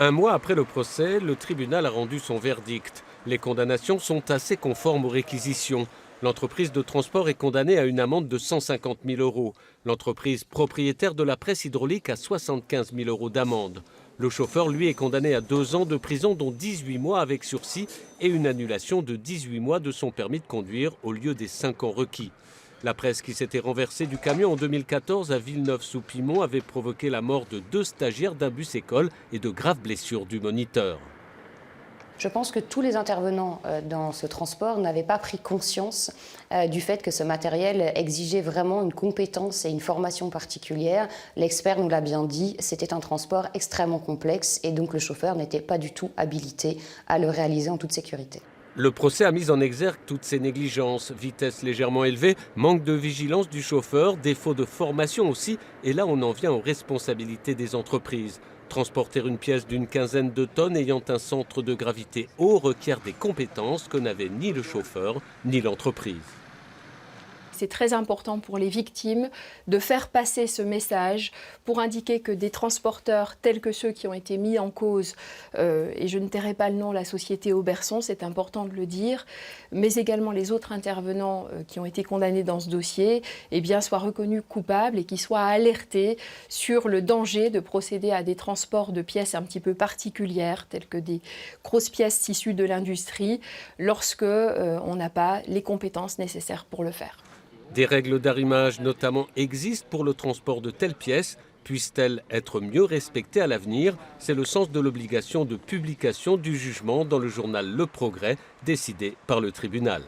Un mois après le procès, le tribunal a rendu son verdict. Les condamnations sont assez conformes aux réquisitions. L'entreprise de transport est condamnée à une amende de 150 000 euros. L'entreprise propriétaire de la presse hydraulique à 75 000 euros d'amende. Le chauffeur, lui, est condamné à 2 ans de prison, dont 18 mois avec sursis et une annulation de 18 mois de son permis de conduire au lieu des 5 ans requis. La presse qui s'était renversée du camion en 2014 à Villeneuve-sous-Pimont avait provoqué la mort de 2 stagiaires d'un bus-école et de graves blessures du moniteur. Je pense que tous les intervenants dans ce transport n'avaient pas pris conscience du fait que ce matériel exigeait vraiment une compétence et une formation particulière. L'expert nous l'a bien dit, c'était un transport extrêmement complexe et donc le chauffeur n'était pas du tout habilité à le réaliser en toute sécurité. Le procès a mis en exergue toutes ces négligences, vitesse légèrement élevée, manque de vigilance du chauffeur, défaut de formation aussi, et là on en vient aux responsabilités des entreprises. Transporter une pièce d'une quinzaine de tonnes ayant un centre de gravité haut requiert des compétences que n'avait ni le chauffeur ni l'entreprise. C'est très important pour les victimes de faire passer ce message pour indiquer que des transporteurs tels que ceux qui ont été mis en cause, et je ne tairai pas le nom, la société Auberson, c'est important de le dire, mais également les autres intervenants qui ont été condamnés dans ce dossier, eh bien, soient reconnus coupables et qu'ils soient alertés sur le danger de procéder à des transports de pièces un petit peu particulières, telles que des grosses pièces issues de l'industrie, lorsque on n'a pas les compétences nécessaires pour le faire. Des règles d'arrimage notamment existent pour le transport de telles pièces. Puissent-elles être mieux respectées à l'avenir? C'est le sens de l'obligation de publication du jugement dans le journal Le Progrès, décidé par le tribunal.